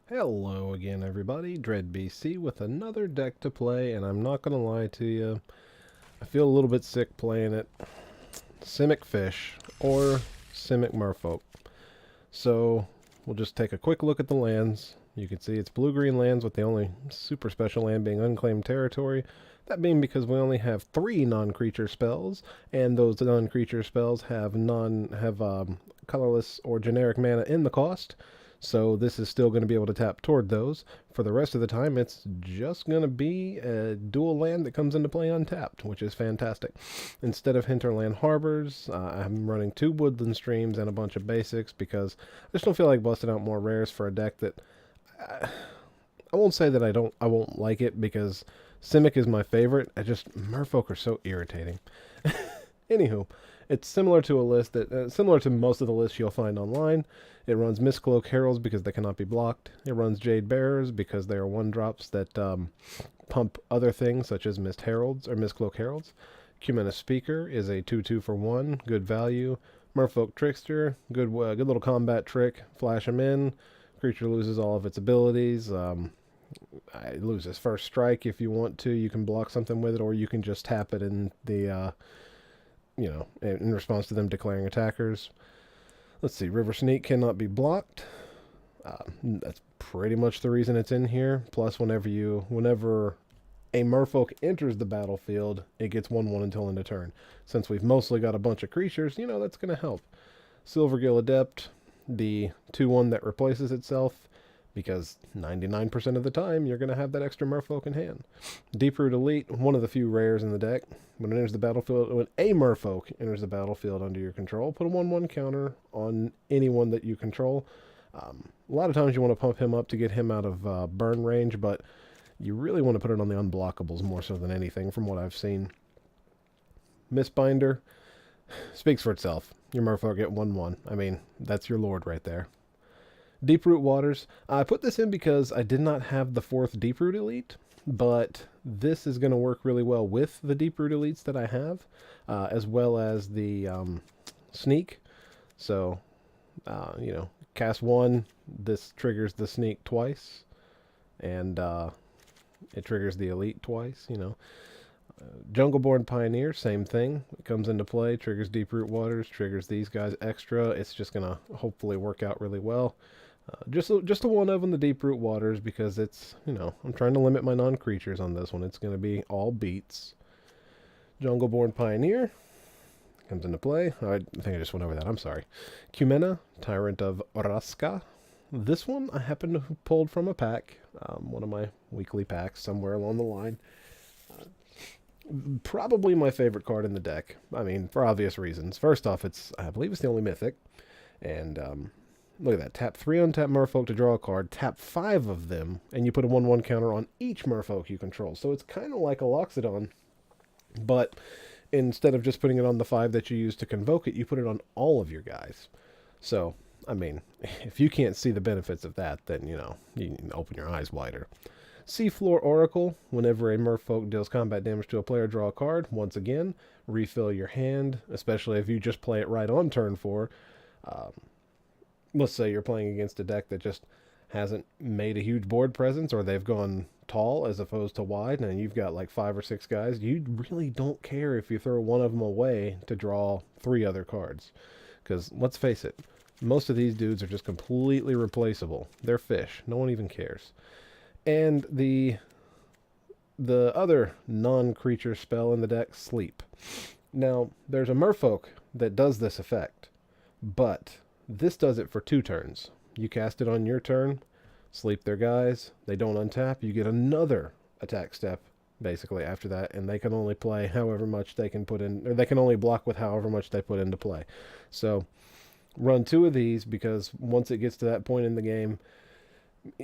Hello again, everybody. Dread BC with another deck to play, and I'm not gonna lie to you, I feel a little bit sick playing it. Simic Fish or Simic Merfolk. So we'll just take a quick look at the lands. You can see it's blue-green lands with the only super special land being Unclaimed Territory. That being because we only have 3 non-creature spells, and those non-creature spells have colorless or generic mana in the cost. So this is still going to be able to tap toward those. For the rest of the time, it's just going to be a dual land that comes into play untapped, which is fantastic. Instead of Hinterland Harbors, I'm running 2 Woodland streams and a bunch of basics because I just don't feel like busting out more rares for a deck that I won't say that I won't like it because Simic is my favorite. Merfolk are so irritating. Anywho, it's similar to a list that similar to most of the lists you'll find online. It runs Mist-Cloaked Heralds because they cannot be blocked. It runs Jade Bearers because they are 1-drops that pump other things such as Mist-Cloaked Heralds. Kumena Speaker is a 2/2 for 1, good value. Merfolk Trickster, good little combat trick. Flash him in. Creature loses all of its abilities. It loses first strike if you want to. You can block something with it, or you can just tap it in the in response to them declaring attackers. Let's see, River Sneak cannot be blocked. That's pretty much the reason it's in here. Plus, whenever a Merfolk enters the battlefield, it gets 1/1 until end of turn. Since we've mostly got a bunch of creatures, that's going to help. Silvergill Adept, the 2/1 that replaces itself, because 99% of the time you're going to have that extra Merfolk in hand. Deeproot Elite, one of the few rares in the deck. When a Merfolk enters the battlefield under your control, put a 1/1 counter on anyone that you control. A lot of times you want to pump him up to get him out of burn range, but you really want to put it on the unblockables more so than anything from what I've seen. Mistbinder speaks for itself. Your Merfolk get 1/1. I mean, that's your lord right there. Deeproot Waters. I put this in because I did not have the 4th Deeproot Elite, but this is going to work really well with the Deeproot Elites that I have, as well as the Sneak. So, cast 1, this triggers the Sneak twice, and it triggers the Elite twice, Jungleborn Pioneer, same thing. It comes into play, triggers Deeproot Waters, triggers these guys extra. It's just going to hopefully work out really well. Just a one of on the Deeproot Waters because it's, I'm trying to limit my non-creatures on this one. It's going to be all beats. Jungleborn Pioneer comes into play. I think I just went over that. I'm sorry. Kumena, Tyrant of Orazca. This one I happen to have pulled from a pack, one of my weekly packs somewhere along the line. Probably my favorite card in the deck. I mean, for obvious reasons. First off, I believe it's the only mythic. And look at that. Tap 3 untap Merfolk to draw a card. Tap 5 of them, and you put a 1/1 counter on each Merfolk you control. So it's kind of like a Loxodon. But instead of just putting it on the 5 that you use to convoke it, you put it on all of your guys. So, I mean, if you can't see the benefits of that, then, you can open your eyes wider. Seafloor Oracle, whenever a Merfolk deals combat damage to a player, draw a card. Once again, refill your hand, especially if you just play it right on turn 4. Let's say you're playing against a deck that just hasn't made a huge board presence, or they've gone tall as opposed to wide, and you've got like 5 or 6 guys. You really don't care if you throw one of them away to draw 3 other cards. Because, let's face it, most of these dudes are just completely replaceable. They're fish. No one even cares. And the other non-creature spell in the deck, Sleep. Now, there's a Merfolk that does this effect, but this does it for 2 turns. You cast it on your turn, sleep their guys, they don't untap, you get another attack step, basically, after that, and they can only play however much they can put in, or they can only block with however much they put into play. So, run 2 of these, because once it gets to that point in the game,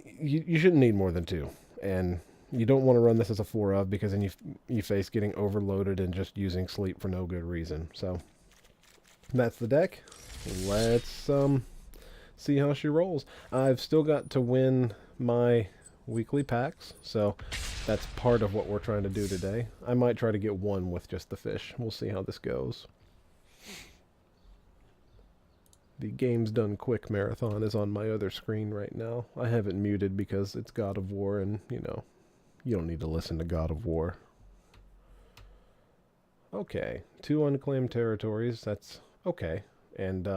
you shouldn't need more than 2, and you don't want to run this as a 4 of, because then you face getting overloaded and just using sleep for no good reason. So that's the deck. Let's see how she rolls. I've still got to win my weekly packs, so that's part of what we're trying to do today. I might try to get 1 with just the fish. We'll see how this goes. The Games Done Quick marathon is on my other screen right now. I have it muted because it's God of War, and, you know, you don't need to listen to God of War. Okay, 2 unclaimed territories, that's okay. And,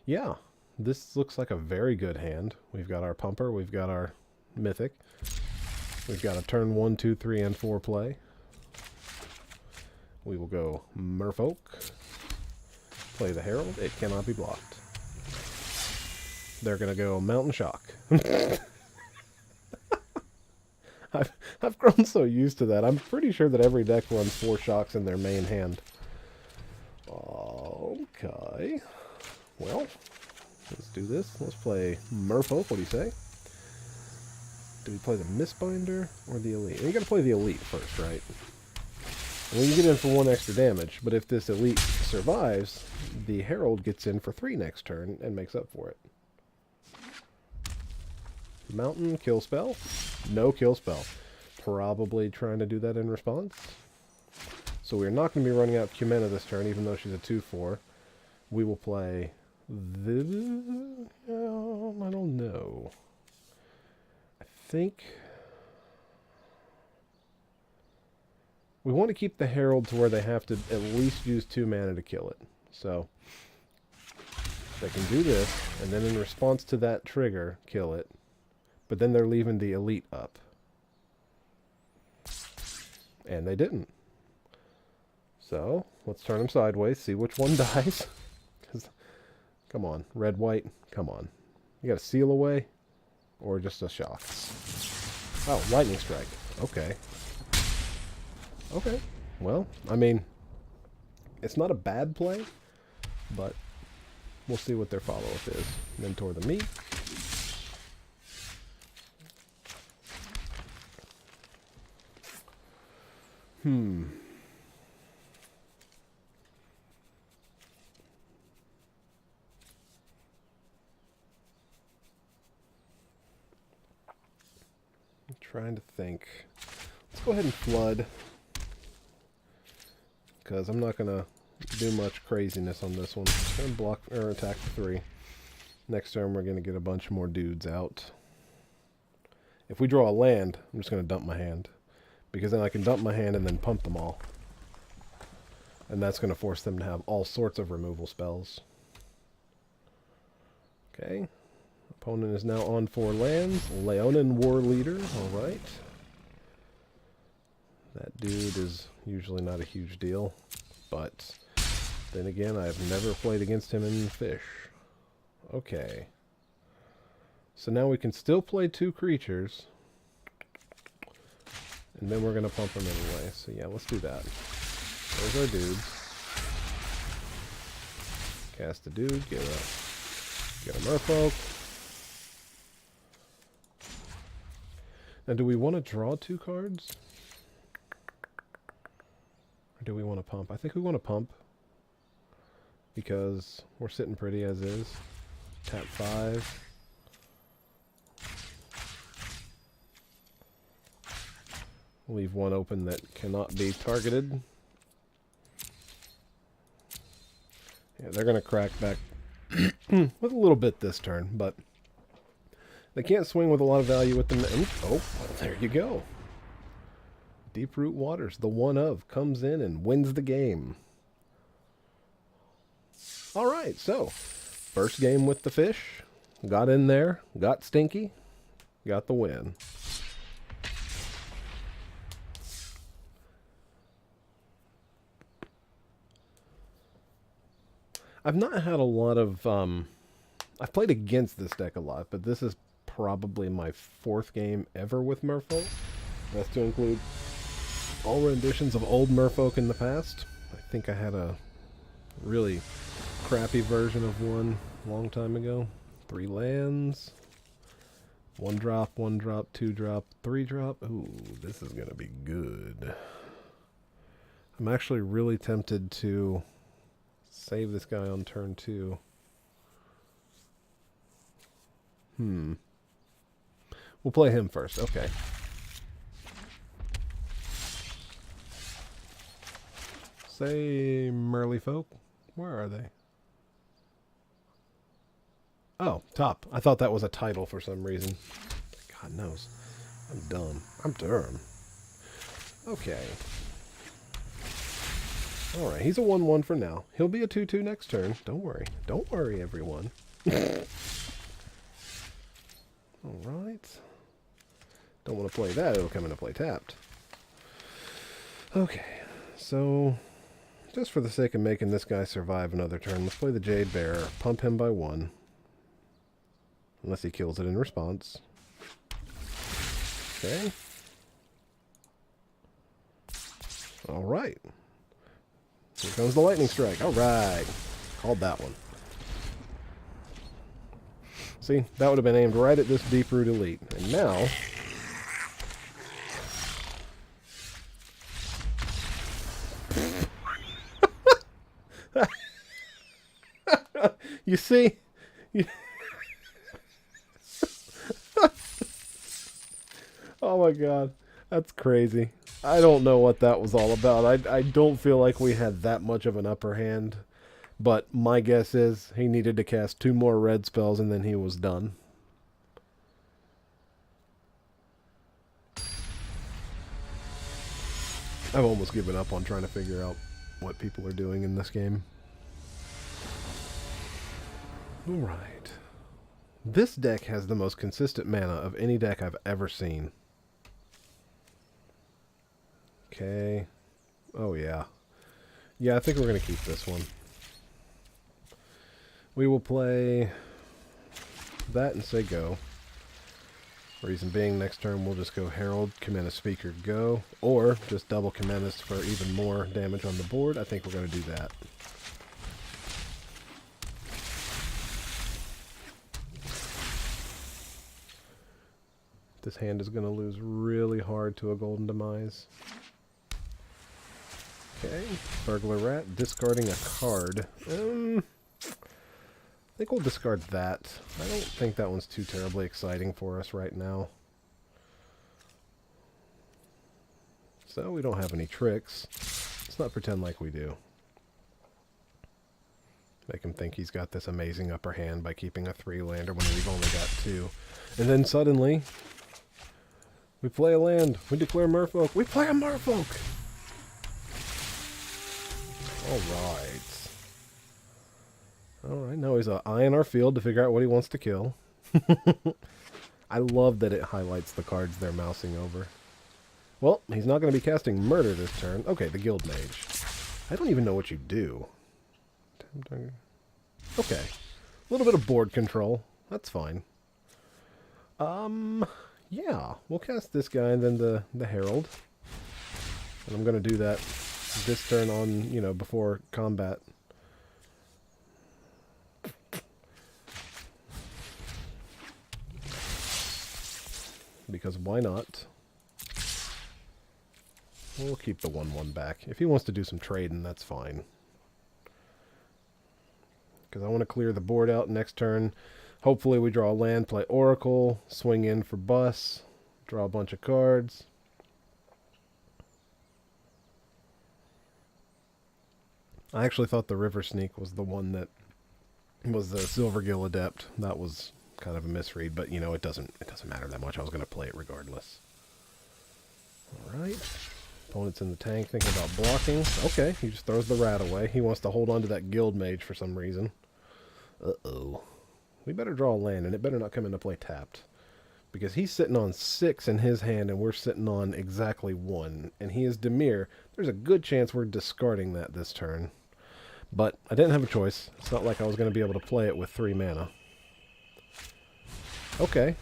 yeah, this looks like a very good hand. We've got our Pumper, we've got our Mythic. We've got a turn 1, 2, 3, and 4 play. We will go Merfolk. Play the Herald. It cannot be blocked. They're going to go Mountain Shock. I've grown so used to that. I'm pretty sure that every deck runs 4 shocks in their main hand. Okay. Well, let's do this. Let's play Merfolk. What do you say? Do we play the Mistbinder or the Elite? You gotta play the Elite first, right? And we can get in for 1 extra damage, but if this Elite survives, the Herald gets in for 3 next turn and makes up for it. Mountain, kill spell? No kill spell. Probably trying to do that in response. So we're not going to be running out Kumena this turn, even though she's a 2/4. We will play this. I don't know. I think we want to keep the Herald to where they have to at least use 2 mana to kill it. So they can do this, and then in response to that trigger, kill it. But then they're leaving the Elite up. And they didn't. So, let's turn them sideways, see which one dies. Come on, red, white, come on. You got a seal away? Or just a shock? Oh, lightning strike. Okay. Okay. Well, I mean, it's not a bad play, but we'll see what their follow-up is. Mentor the Meek. I'm trying to think. Let's go ahead and flood, because I'm not going to do much craziness on this one. I'm going to block or attack for 3. Next turn we're going to get a bunch more dudes out. If we draw a land, I'm just going to dump my hand, because then I can dump my hand and then pump them all. And that's going to force them to have all sorts of removal spells. Okay. Opponent is now on 4 lands. Leonin War Leader. Alright. That dude is usually not a huge deal. But then again, I've never played against him in Fish. Okay. So now we can still play 2 creatures. And then we're going to pump them anyway. So yeah, let's do that. There's our dudes. Cast a dude, get a Merfolk. Now, do we want to draw 2 cards? Or do we want to pump? I think we want to pump, because we're sitting pretty as is. Tap 5. Leave 1 open that cannot be targeted. Yeah, they're going to crack back with a little bit this turn, but they can't swing with a lot of value with them. Oh, well, there you go. Deeproot Waters, the one of, comes in and wins the game. Alright, so, first game with the Fish. Got in there, got stinky, got the win. I've not had a lot of, I've played against this deck a lot, but this is probably my 4th game ever with Merfolk. That's to include all renditions of old Merfolk in the past. I think I had a really crappy version of one a long time ago. 3 lands. 1 drop, 1 drop, 2 drop, 3 drop. Ooh, this is going to be good. I'm actually really tempted to save this guy on turn 2. We'll play him first. Okay. Say Merfolk. Where are they? Oh, top. I thought that was a title for some reason. God knows. I'm dumb. I'm dumb. Okay. Alright, he's a 1-1 for now. He'll be a 2-2 next turn. Don't worry. Don't worry, everyone. Alright. Don't want to play that. It'll come into play tapped. Okay. So, just for the sake of making this guy survive another turn, let's play the Jade Bearer. Pump him by 1. Unless he kills it in response. Okay. Alright. Here comes the lightning strike. Alright. Called that one. See, that would have been aimed right at this Deeproot Elite. And now... you see? Oh my god. That's crazy. I don't know what that was all about. I don't feel like we had that much of an upper hand. But my guess is he needed to cast 2 more red spells and then he was done. I've almost given up on trying to figure out what people are doing in this game. Alright. This deck has the most consistent mana of any deck I've ever seen. Okay. Oh yeah. Yeah, I think we're going to keep this one. We will play that and say go. Reason being, next turn we'll just go Herald, Kumena Speaker, go. Or just double Kumena's for even more damage on the board. I think we're going to do that. This hand is going to lose really hard to a Golden Demise. Okay, Burglar Rat, discarding a card. I think we'll discard that. I don't think that one's too terribly exciting for us right now. So we don't have any tricks. Let's not pretend like we do. Make him think he's got this amazing upper hand by keeping a 3-lander when we've only got 2. And then suddenly, we play a land. We declare Merfolk. We play a Merfolk! Alright. Alright, now he's eyeing our field to figure out what he wants to kill. I love that it highlights the cards they're mousing over. Well, he's not going to be casting Murder this turn. Okay, the Guild Mage. I don't even know what you do. Okay. A little bit of board control. That's fine. Yeah. We'll cast this guy and then the Herald. And I'm going to do that this turn on, you know, before combat. Because why not? We'll keep the 1-1 back. If he wants to do some trading, that's fine. Because I want to clear the board out next turn. Hopefully we draw a land, play Oracle, swing in for Bus, draw a bunch of cards. I actually thought the River Sneak was the one that was the Silvergill Adept. That was kind of a misread, but you know, it doesn't matter that much. I was going to play it regardless. Alright. Opponent's in the tank thinking about blocking. Okay, he just throws the rat away. He wants to hold on to that Guild Mage for some reason. Uh-oh. We better draw a land, and it better not come into play tapped. Because he's sitting on 6 in his hand, and we're sitting on exactly 1. And he is Dimir. There's a good chance we're discarding that this turn. But I didn't have a choice. It's not like I was going to be able to play it with 3 mana. Okay.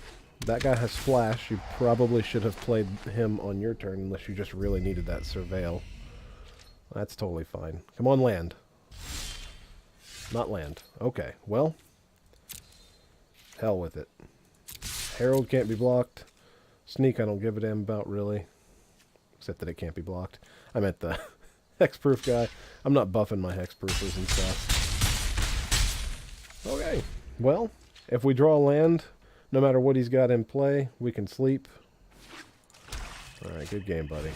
That guy has Flash. You probably should have played him on your turn unless you just really needed that Surveil. That's totally fine. Come on, land. Not land. Okay, well. Hell with it. Herald can't be blocked. Sneak I don't give a damn about, really. Except that it can't be blocked. I meant the hexproof guy. I'm not buffing my hexproofers and stuff. Okay, well, if we draw a land, no matter what he's got in play, we can sleep. Alright, good game, buddy.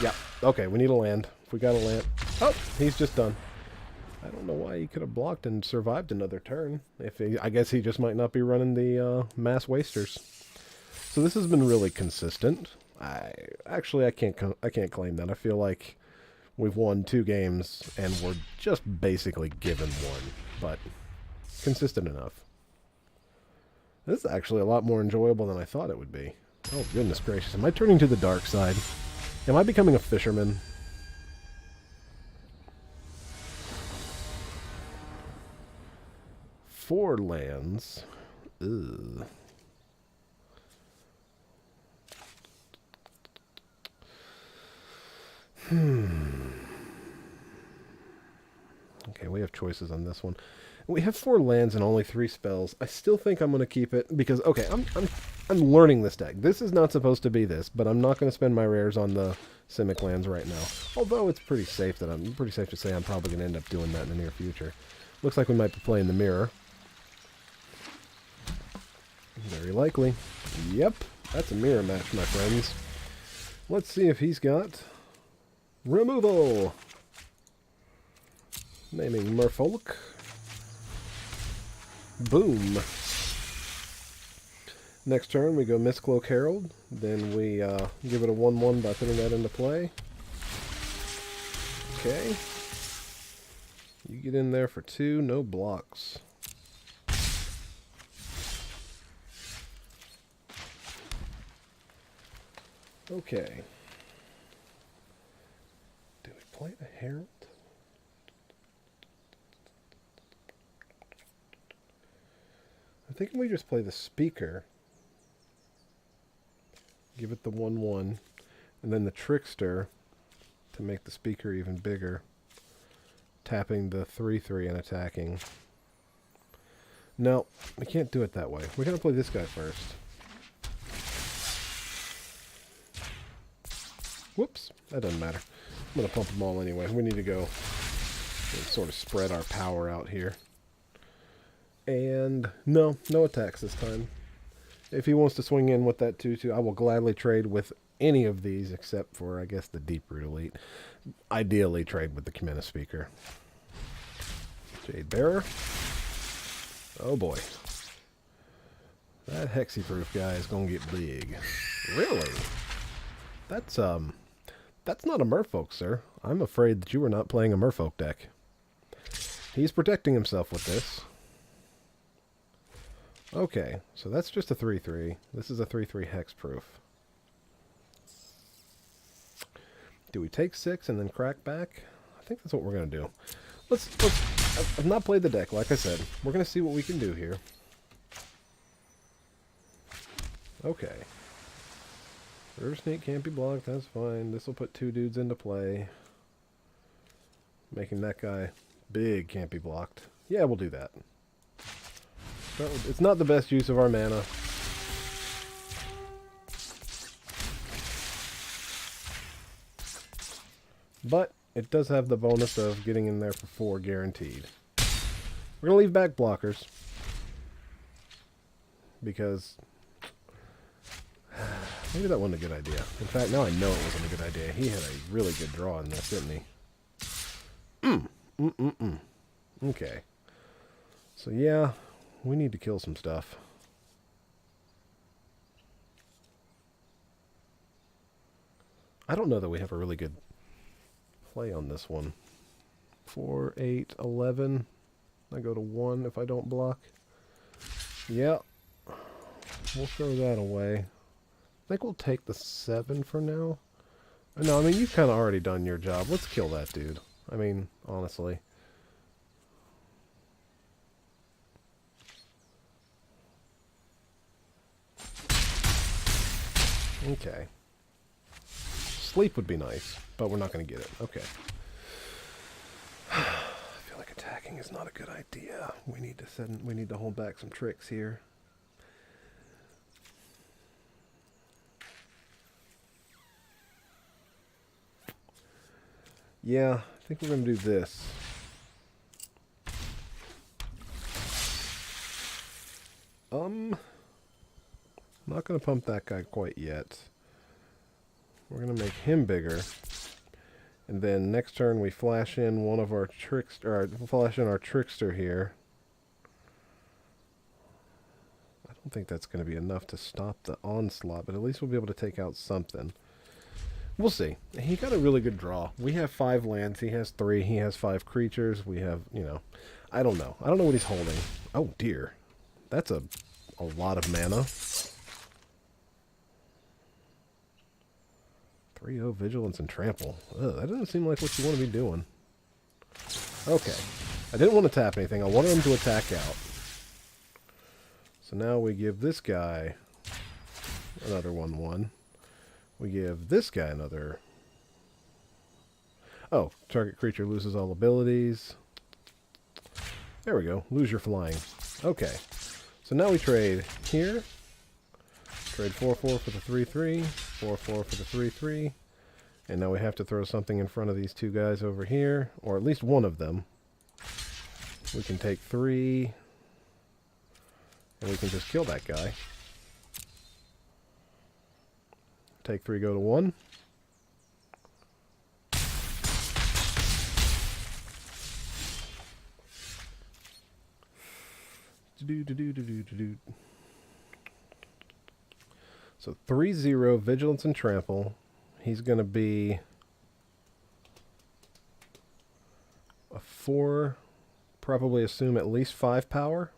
Yeah, okay, we need a land. If we got a land... Oh, he's just done. I don't know why he could have blocked and survived another turn. I guess he just might not be running the mass wasters. So this has been really consistent. I can't claim that. I feel like we've won 2 games and we're just basically given one, but consistent enough. This is actually a lot more enjoyable than I thought it would be. Oh, goodness gracious. Am I turning to the dark side? Am I becoming a fisherman? Four lands. Ugh. Okay, we have choices on this one. We have 4 lands and only 3 spells. I still think I'm going to keep it because, okay, I'm learning this deck. This is not supposed to be this, but I'm not going to spend my rares on the Simic lands right now. Although it's pretty safe to say I'm probably going to end up doing that in the near future. Looks like we might be playing the Mirror. Very likely. Yep, that's a mirror match, my friends. Let's see if he's got removal. Naming Merfolk. Boom. Next turn we go Mist-Cloaked Herald. Then we give it a 1/1 by putting that into play. Okay. You get in there for 2, no blocks. Okay. Do we play the Herald? I think we just play the Speaker. Give it the 1/1. And then the Trickster to make the Speaker even bigger. Tapping the 3/3 and attacking. No, we can't do it that way. We're going to play this guy first. Whoops, that doesn't matter. I'm going to pump them all anyway. We need to go and sort of spread our power out here. And no attacks this time. If he wants to swing in with that 2/2, I will gladly trade with any of these except for, I guess, the Deeproot Elite. Ideally trade with the Kumena Speaker. Jade Bearer. Oh boy. That Hexyproof guy is going to get big. Really? That's not a Merfolk, sir. I'm afraid that you are not playing a Merfolk deck. He's protecting himself with this. Okay, so that's just a 3/3. This is a 3/3 hexproof. Do we take 6 and then crack back? I think that's what we're going to do. I've not played the deck, like I said. We're going to see what we can do here. Okay. River Sneak can't be blocked, that's fine. This will put 2 dudes into play. Making that guy big can't be blocked. Yeah, we'll do that. It's not the best use of our mana. But it does have the bonus of getting in there for 4 guaranteed. We're going to leave back blockers. Because maybe that wasn't a good idea. In fact, now I know it wasn't a good idea. He had a really good draw in this, didn't he? Okay. So yeah, we need to kill some stuff. I don't know that we have a really good play on this one. 4, 8, 11. I go to 1 if I don't block. Yeah. We'll throw that away. I think we'll take the 7 for now. No, I mean, you've kind of already done your job. Let's kill that dude. I mean, honestly. Okay. Sleep would be nice, but we're not going to get it. Okay. I feel like attacking is not a good idea. We need to hold back some tricks here. Yeah, I think we're going to do this. I'm not going to pump that guy quite yet. We're going to make him bigger. And then next turn we flash in one of our trickster, or flash in our trickster here. I don't think that's going to be enough to stop the onslaught, but at least we'll be able to take out something. We'll see. He got a really good draw. We have 5 lands. He has 3. He has 5 creatures. We have, you know, I don't know. I don't know what he's holding. Oh, dear. That's a lot of mana. 3-0 Vigilance and Trample. Ugh, that doesn't seem like what you want to be doing. Okay. I didn't want to tap anything. I wanted him to attack out. So now we give this guy another 1/1. We give this guy another... Oh, target creature loses all abilities. There we go. Lose your flying. Okay. So now we trade here. Trade 4/4 for the 3/3. 4/4 for the 3/3. And now we have to throw something in front of these 2 guys over here. Or at least one of them. We can take 3. And we can just kill that guy. Take 3, go to 1. So 3-0 Vigilance and Trample. He's going to be a 4, probably assume at least 5 power.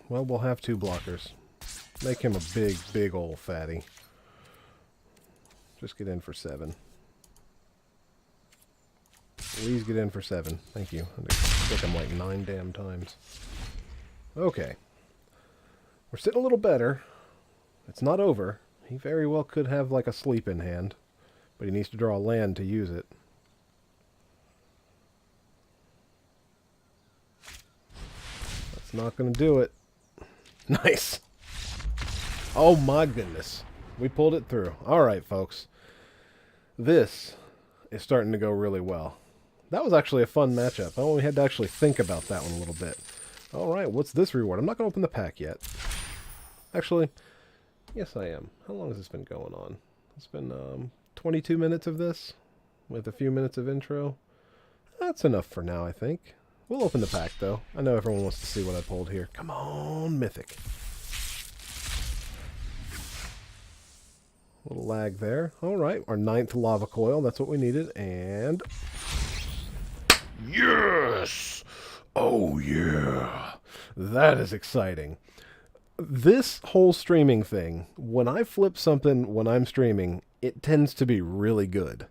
Well, we'll have 2 blockers. Make him a big, big old fatty. Just get in for 7. Please get in for 7. Thank you. I think I'm like 9 damn times. Okay. We're sitting a little better. It's not over. He very well could have like a sleep in hand. But he needs to draw a land to use it. That's not going to do it. Nice. Oh my goodness. We pulled it through. Alright, folks. This is starting to go really well. That was actually a fun matchup. Oh, we had to actually think about that one a little bit. Alright, what's this reward? I'm not going to open the pack yet. Actually, yes I am. How long has this been going on? It's been 22 minutes of this, with a few minutes of intro. That's enough for now, I think. We'll open the pack, though. I know everyone wants to see what I pulled here. Come on, Mythic. A little lag there. Alright, our 9th Lava Coil. That's what we needed. And... yes! Oh, yeah! That is exciting. This whole streaming thing, when I flip something when I'm streaming, it tends to be really good.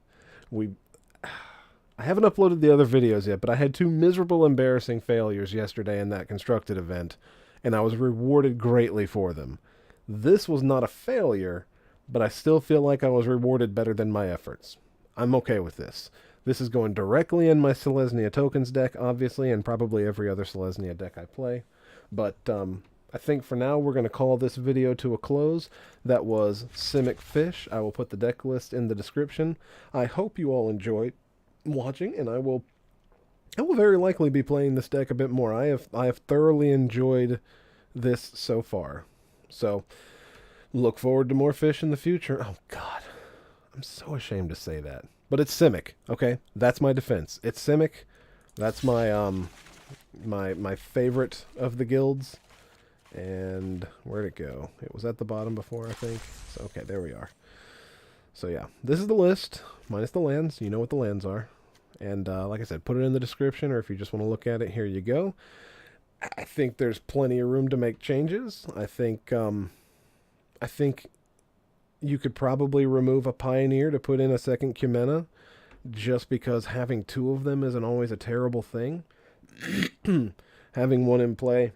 I haven't uploaded the other videos yet, but I had 2 miserable, embarrassing failures yesterday in that constructed event, and I was rewarded greatly for them. This was not a failure, but I still feel like I was rewarded better than my efforts. I'm okay with this. This is going directly in my Selesnya tokens deck, obviously, and probably every other Selesnya deck I play. But I think for now we're going to call this video to a close. That was Simic Fish. I will put the deck list in the description. I hope you all enjoyed watching, and I will very likely be playing this deck a bit more. I have thoroughly enjoyed this so far. So look forward to more fish in the future. Oh god. I'm so ashamed to say that. But it's Simic, okay? That's my defense. It's Simic. That's my my favorite of the guilds. And where'd it go? It was at the bottom before, I think. So, okay, there we are. So yeah, this is the list, minus the lands. You know what the lands are. And like I said, put it in the description, or if you just want to look at it, here you go. I think there's plenty of room to make changes. I think you could probably remove a Pioneer to put in a second Kumena, just because having 2 of them isn't always a terrible thing. Having 1 in play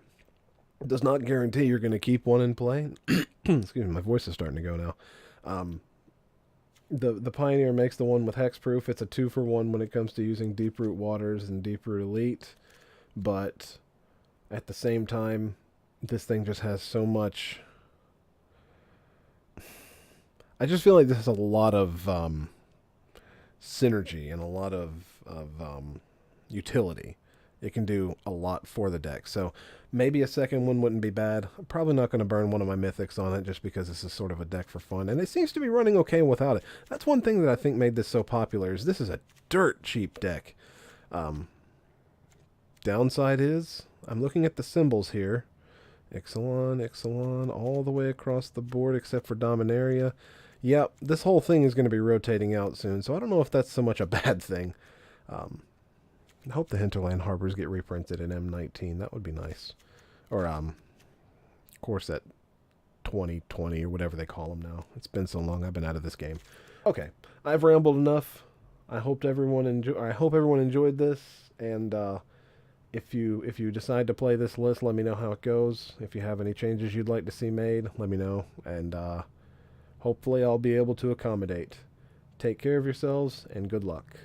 does not guarantee you're going to keep 1 in play. Excuse me, my voice is starting to go now. The Pioneer makes the one with hexproof. It's a 2-for-1 when it comes to using Deeproot Waters and Deeproot Elite, but at the same time, this thing just has so much... I just feel like this has a lot of synergy and a lot of utility. It can do a lot for the deck. So maybe a second one wouldn't be bad. I'm probably not going to burn one of my mythics on it just because this is sort of a deck for fun. And it seems to be running okay without it. That's one thing that I think made this so popular is this is a dirt cheap deck. Downside is, I'm looking at the symbols here. Ixalan, Ixalan, all the way across the board except for Dominaria. Yep, this whole thing is going to be rotating out soon, so I don't know if that's so much a bad thing. I hope the Hinterland Harbors get reprinted in M19. That would be nice. Or, of course, that 2020 or whatever they call them now. It's been so long I've been out of this game. Okay, I've rambled enough. I hope everyone enjoyed this, and if you decide to play this list, let me know how it goes. If you have any changes you'd like to see made, let me know, and hopefully I'll be able to accommodate. Take care of yourselves, and good luck.